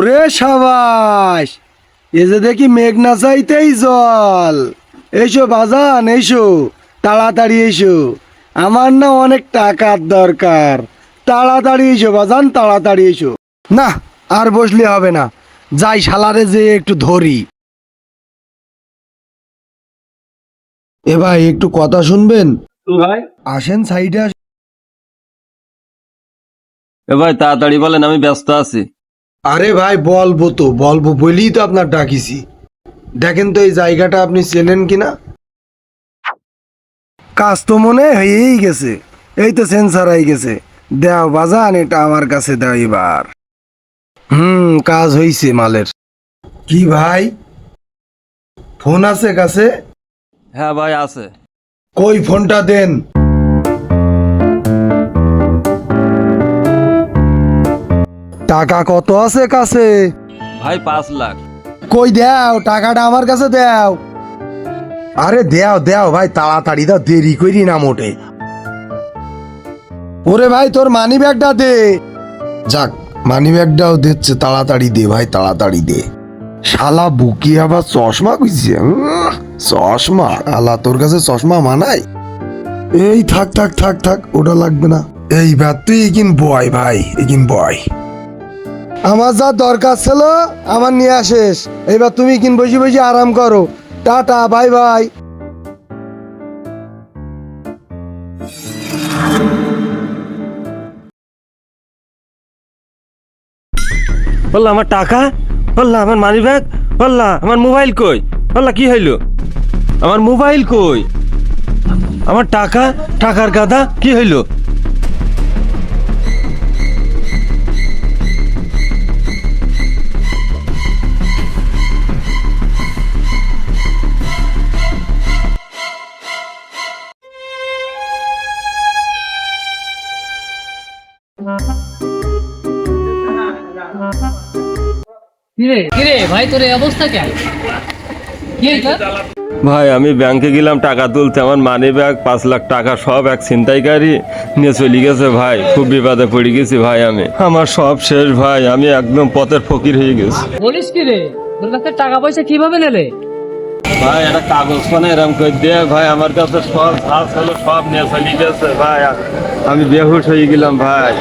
রে সাবাস, এ যে দেখি মেঘ না চাইতেই জল। এসো বাজান, এসো তাড়াতাড়ি এসো, আমার না অনেক টাকার দরকার। তাড়াতাড়ি এসো বাজান, তাড়াতাড়ি এসো। না, আর বসলে হবে না, যাই শালারে যে একটু ধরি। এ ভাই একটু কথা শুনবেন? ভাই আসেন সাইডে আসেন। এ ভাই তাড়াতাড়ি বলেন, আমি ব্যস্ত আছি। আরে ভাই বলবো তো, বলবো বলেই তো আপনার ডাকিছি। দেখেন তো এই জায়গাটা আপনি চেনেন কিনা। কাজ তো মনে হয়েই গেছে, এই তো সেন্সার হয়ে গেছে। দেও বাজান, এটা আমার কাছে দাও এবার। কাজ হইছে মালের। কি ভাই, ফোন আছে কাছে? হ্যাঁ ভাই আছে। কই ফোনটা দেন। টাকা কত আছে কাছে? ভাই 5 লাখ। কই দেও, টাকাটা আমার কাছে দেও। আরে দেও দেও ভাই, তাড়াতাড়ি দাও, দেরি করি না মোটে। ওরে ভাই তোর মানি ব্যাগটা দে। যাক, মানি ব্যাগটাও দিচ্ছে, তাড়াতাড়ি দে ভাই, তাড়াতাড়ি দে। শালা বুকি আবার চশমা কইছে। চশমা? শালা তোর কাছে চশমা মানায়? এই থাক থাক থাক থাক, ওটা লাগবে না। এইবার তুই এগিন বয় ভাই, এগিন বয়। আমার যা দরকার ছিল আমার নিয়ে আসিস। এবার তুমি কিন বসে বসে আরাম করো। Tata, bye bye. বললা আমার টাকা, বললা আমার মানি ব্যাগ, বললা আমার মোবাইল কই, বললা কি হইলো, আমার মোবাইল কই, আমার টাকা, টাকার গাদা কি হইলো? কিরে কিরে ভাই, তোর এই অবস্থা কেন? কি এটা? ভাই আমি ব্যাংকে গেলাম টাকা তুলতে, আমার মানি ব্যাগ 5 লাখ টাকা সব এক ছিনতাইকারী নিয়ে চলে গেছে ভাই। খুব বিপদে পড়ে গেছি ভাই, আমি আমার সব শেষ ভাই, আমি একদম পথের ফকির হয়ে গেছি বলিস কি রে, তোর কাছে টাকা পয়সা কিভাবে নেলে? ভাই। একটা কাগজ পানে এরম করে দিয়ে ভাই, আমার কাছে সব ধার ছিল সব নিয়ে চলে গেছে ভাই, আমি বেহুশ হয়ে গেলাম ভাই।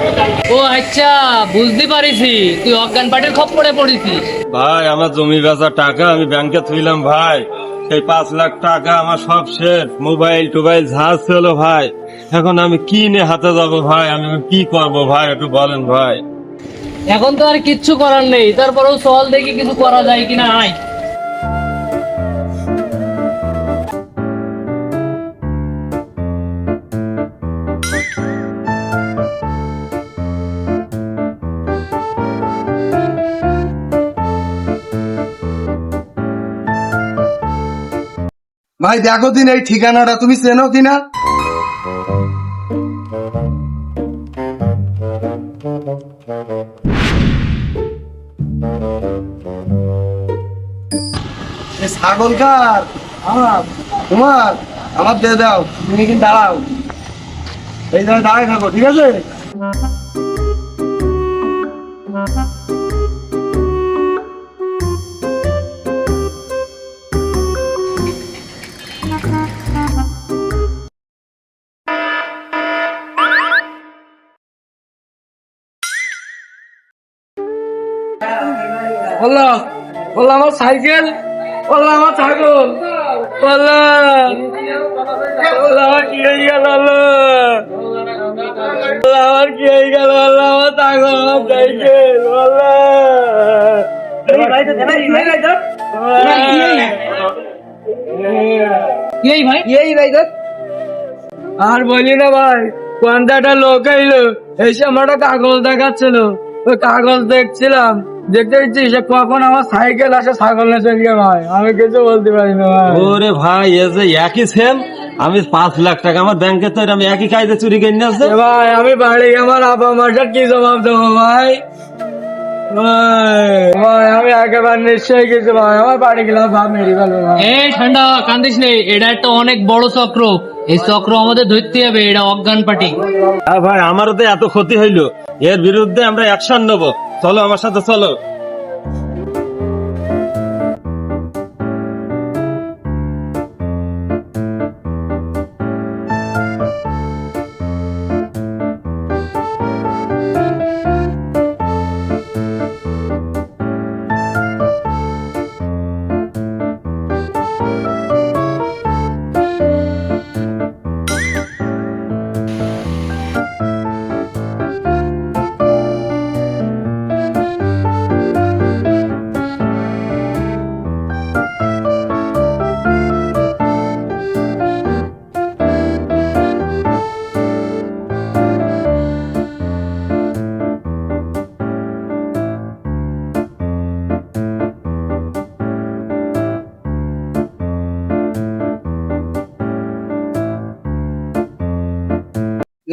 ও আচ্ছা, বুঝতে পারিছি তুই অজ্ঞান পাটের খপ্পরে পড়েছিস। ভাই আমার জমি বেচা টাকা আমি ব্যাংকে থুইলাম ভাই, সেই 5 লাখ টাকা আমার সব শেষ, মোবাইল টোবাইল ঝাঁজ ছিল ভাই। এখন আমি কি নিয়ে হাতে যাবো ভাই, আমি কি করবো ভাই, একটু বলেন ভাই। এখন তো আর কিচ্ছু করার নেই, তারপরেও চল দেখি কিছু করা যায় কিনা। আয় ভাই দেখো দিন এই ঠিকানাটা তুমি চেনো কিনা। ছাগল কার? আমার। তোমার? আমার দিয়ে দাও, তুমি কিন্তু দাঁড়াও, এই জায়গায় দাঁড়ায় থাকো, ঠিক আছে? বললো বললো আমার সাইকেল, বললো আমার ছাগল, বললো বললো আমার কি হয়ে গেল, বললো আমার কি হয়ে গেল, বললো আমার ছাগল, আমার সাইকেল, বললো আর বলি না ভাই, কোনটা লোক এলো এসে আমার একটা কাগজ দেখাচ্ছিল, ওই কাগজ দেখছিলাম, দেখতে দিচ্ছি সে কখন আমার সাইকেল আসে ছাগল না চলিয়ে ভাই, আমি কিছু বলতে পারি না ভাই। ওরে ভাই এ যে একই সেম, আমি 5 লাখ টাকা আমার ব্যাংকে তো আমি একই কায়দে চুরি করে নিয়ে আসছে ভাই। আমি বাড়ি আমার আব্বা মার সাথে কি জবাব দেবো ভাই? ভাই আমি একেবারে নিশ্চয়ই কিছু ভাই, আমার বাড়ি গেলাম ভাব মেরে ফেলবো। এই ঠান্ডা কান্দিস নেই, এটা একটা অনেক বড় চক্র, এই চক্র আমাদের ধরতে হবে, এটা অজ্ঞান পার্টি। ভাই আমারও তো এত ক্ষতি হইলো, এর বিরুদ্ধে আমরা অ্যাকশন নেবো, চলো আমার সাথে চলো।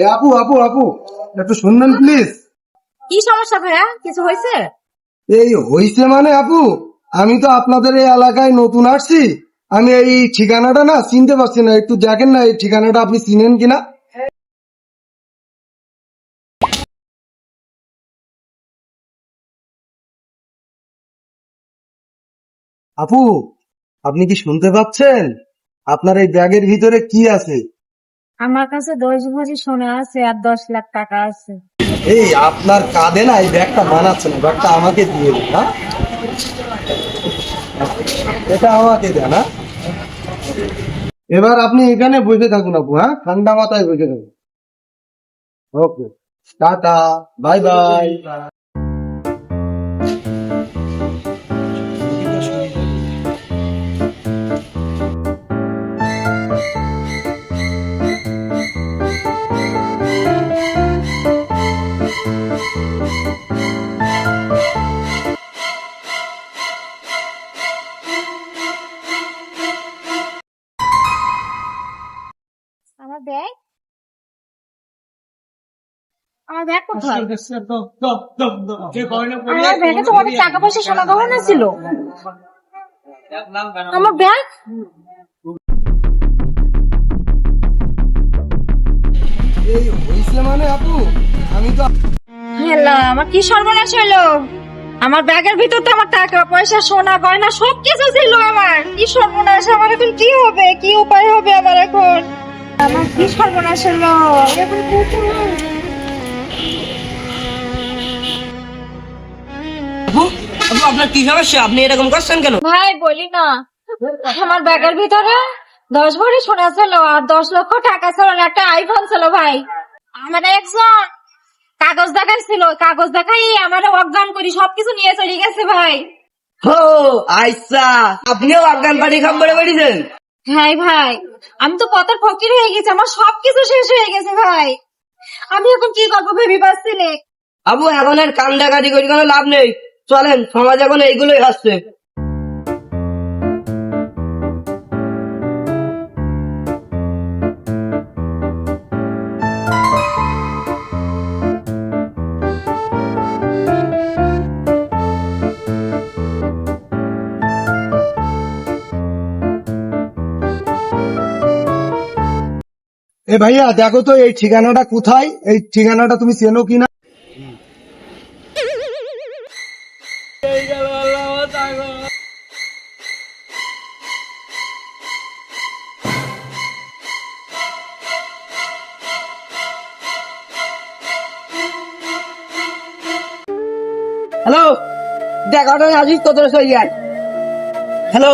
এ আপু আপু আপু, একটু শুনবেন প্লিজ। কি সমস্যা ভাইয়া, কিছু হয়েছে? এই হইছে মানে আপু, আমি তো আপনাদের এই এলাকায় নতুন আসছি, আমি এই ঠিকানাটা না চিনতে পারছি না, একটু দেখেন না এই ঠিকানাটা আপনি চিনেন কিনা। আপু, আপনি কি শুনতে পাচ্ছেন? আপনার এই ব্যাগের ভিতরে কি আছে? আমার কাছে 10 ভরি সোনা আছে আর 10 লাখ টাকা আছে। এই আপনার কাঁধে না এই ব্যাগটা বানাচ্ছে না, ব্যাগটা আমাকে দিয়ে দিন। হ্যাঁ, এটা আমাকে দেন। হ্যাঁ, এবার আপনি এখানে বসে থাকুন আপু। হ্যাঁ, ঠান্ডা মাথায় বসে থাকুন। ওকে, টাটা, বাই বাই। আমার ব্যাগ, আমার ব্যাগ কোথায়? আমার ব্যাগে তো অনেক টাকা পয়সা সোনা গহনা ছিল। আমার ব্যাগ, এই হইছে মানে আপু, আমি তো হেলা, আমার কি সর্বনাশ হলো! আমার ব্যাগের ভিতর তো আমার টাকা পয়সা সোনা গয়না সবকিছু ছিল। আমার কি সর্বনাশ! আমার এখন কি হবে, কি উপায় হবে আমার এখন? আমার কি সর্বনাশ হলো! এখন কি করব? আপনার কি সমস্যা? আপনি এরকম করছেন কেন? ভাই বলি না, আমার ব্যাগের ভিতরে 10 ভরি সোনা ছিল আর 10 লক্ষ টাকা ছিল, আর একটা আইফোন ছিল ভাই। আমার একজন কাগজ দেখাইছিল, কাগজ দেখাই আমার অজ্ঞান করি সবকিছু নিয়ে চলে গেছে ভাই। ও আচ্ছা, আপনিও আফগান পার্টি খাম বলে বেরিয়েছেন? হ্যাঁ ভাই, আমি তো পথের ফকির হয়ে গেছি, আমার সবকিছু শেষ হয়ে গেছে ভাই। আমি এখন কি করবো ভেবে পাচ্ছি না। আবু, এখন আর কান্দাকাটি করে কোনো লাভ নেই, চলেন, সমাজ এখন এইগুলোই আসছে। এ ভাইয়া দেখো তো এই ঠিকানাটা কোথায়, এই ঠিকানাটা তুমি চেনো কিনা? হ্যালো, দেখানে আসিস তো তোরা চলি আয়। হ্যালো,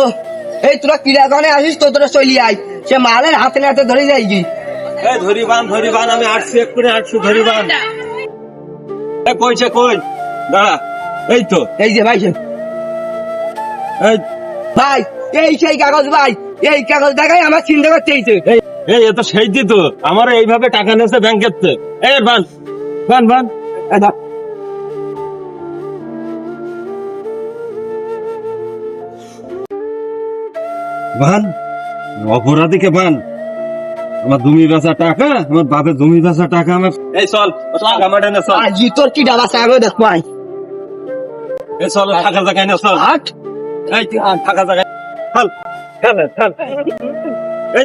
এই তোরা কিরাখানে আসিস তো তোরা চলি আয়, সে মালের হাতে নাতে ধরে যাই কি। এই ধরি বান, আমি আসছি এক্ষুনি, আসছি, ধরি বান। এই কইছে কই, দাঁড়া, এই তো, এই যে ভাই, এই ভাই এই সেই কাগজ ভাই, এই কাগজ দেখাই আমার চিন্তা করতে হয়েছে। এই এ তো সেই দিত আমার এইভাবে টাকা নিয়েছে ব্যাংকের থেকে। এই বান বান বান, এই ধর। বান, অপরাধীকে বান। আমার জমি বেচা টাকা, আমার বাপের জমি বেচা টাকা আমার। এই চল, টাকা মাঠে না চল, আজি তোর কি ডাবা চাগো দেখ ভাই। এই চল, টাকা জায়গায় না চল, হাট এই টাকা জায়গায় চল, চল চল। এই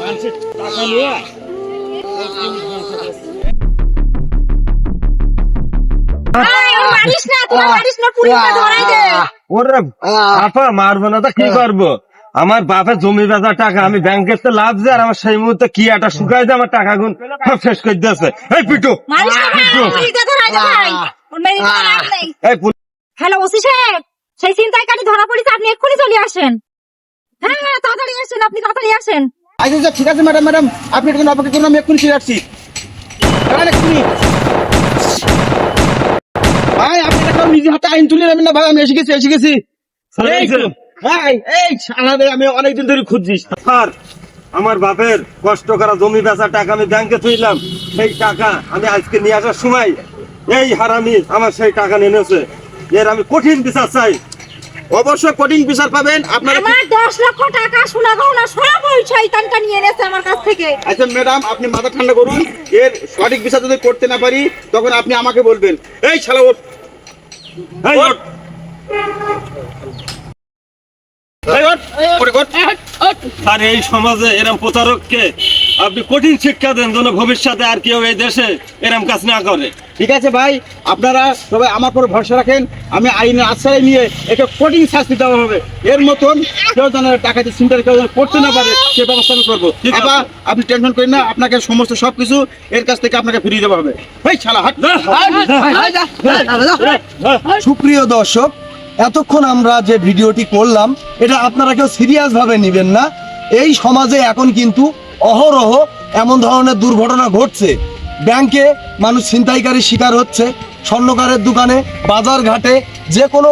মানুষের টাকা নিয়ে মারিস না, তুই মারিস না, পুলিশে ধরাই দে। ওরে আপা, মারবো না তো কি করবো? আমার বাপের জমি বেচা টাকা আমি ব্যাংকের তো লাভ যায়, আর আমার সেই মুহূর্তে কি একটা শুকাই দিয়ে আমার টাকা গুণ সব শেষ করে দিয়েছে। এই পিটু, মারিস না ভাই, পিটু, পুলিশে ধরাই দে ভাই। ওর মেরে দিতে লাভ নেই। এই পুলিশ। হ্যালো ওসি সাহেব, সেই ছিনতাইকারী ধরা পড়েছে, আপনি এক্ষুনি চলে আসেন। হ্যাঁ হ্যাঁ, তাড়াতাড়ি আসেন, আপনি তাড়াতাড়ি আসেন। আচ্ছা ঠিক আছে ম্যাডাম, ম্যাডাম আপনি একটু অপেক্ষা করুন, আমি এক্ষুনি ফিরে আসছি। ভাই আপনি একদম নিজে হাতে আইন তুলে নেবেন না ভাই, আমি এসে গেছি এই তো। ভাই এই শালাদের আমি অনেকদিন ধরে খুঁজছি। স্যার, আমার বাপের কষ্ট করা জমি বেচা টাকা আমি ব্যাংকে থইলাম, সেই টাকা আমি আজকে নিয়ে আসার সময় এই হারামি আমার সেই টাকা নিয়ে নিয়েছে। এর আমি কঠিন বিচার চাই। অবশ্যই কঠিন বিচার পাবেন আপনারা। আমার 10 লক্ষ টাকা সোনা গহনা সব ওই শয়তানটা নিয়ে এনেছে আমার কাছ থেকে। আচ্ছা ম্যাডাম, আপনি মাথা ঠান্ডা করুন। এর সঠিক বিচার যদি করতে না পারি তখন আপনি আমাকে বলবেন। এই শালা ওঠ। এই ওঠ। এই ওঠ, ওঠ, ওঠ। আর এই সমাজে এরম প্রতারককে আপনি কঠিন শিক্ষা দেন যেন ভবিষ্যতে আর কেউ এই দেশে এরম কাজ না করে। ঠিক আছে ভাই, আপনারা সবাই আমার উপর ভরসা রাখেন। আমি আইনের আশ্রয় নিয়ে একে কঠিন শাস্তি দেওয়া হবে। এর মতন কেউ যেন টাকাতে চিন্তা কেউ যেন করতে না পারে সে ব্যবস্থা আমি করবো। ঠিক আছে। আবার আপনি টেনশন করেন না, আপনাকে সমস্ত সবকিছু এর কাছ থেকে আপনাকে ফিরিয়ে দেওয়া হবে। এই শালা হাট। সুপ্রিয় দর্শক, এতক্ষণ আমরা যে ভিডিওটি করলাম এটা আপনারা কেউ সিরিয়াস ভাবে নেবেন না। এই সমাজে এখন কিন্তু অহরহ এমন ধরনের দুর্ঘটনা ঘটছে। ব্যাংকে মানুষ ছিনতাইকারীর শিকার হচ্ছে, স্বর্ণকারের দোকানে, বাজার ঘাটে, যে কোনো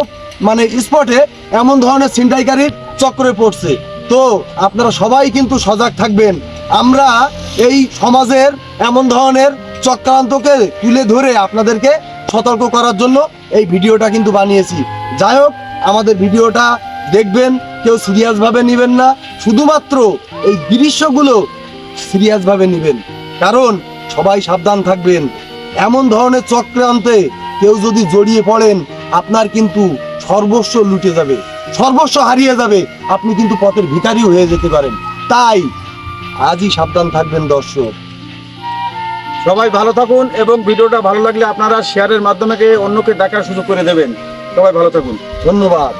স্পটে এমন ধরনের ছিনতাইকারীর চক্রে পড়ছে। তো আপনারা সবাই কিন্তু সজাগ থাকবেন। আমরা এই সমাজের এমন ধরনের চক্রান্তকে তুলে ধরে আপনাদেরকে সতর্ক করার জন্য এই ভিডিওটা কিন্তু বানিয়েছি। যাই হোক, আমাদের ভিডিওটা দেখবেন, কেউ সিরিয়াস ভাবে নেবেন না। শুধুমাত্র এই দৃশ্যগুলো সিরিয়াস ভাবে নেবেন, কারণ সবাই সাবধান থাকবেন। এমন ধরনের চক্রান্তে কেউ যদি জড়িয়ে পড়েন, আপনার কিন্তু সর্বস্ব লুটে যাবে, সর্বস্ব হারিয়ে যাবে, আপনি কিন্তু পথের ভিখারি হয়ে যেতে পারেন। তাই আজই সাবধান থাকবেন দর্শক। সবাই ভালো থাকুন এবং ভিডিওটা ভালো লাগলে আপনারা শেয়ারের মাধ্যমে অন্যকে দেখার সুযোগ করে দেবেন। সবাই ভালো থাকুন। ধন্যবাদ।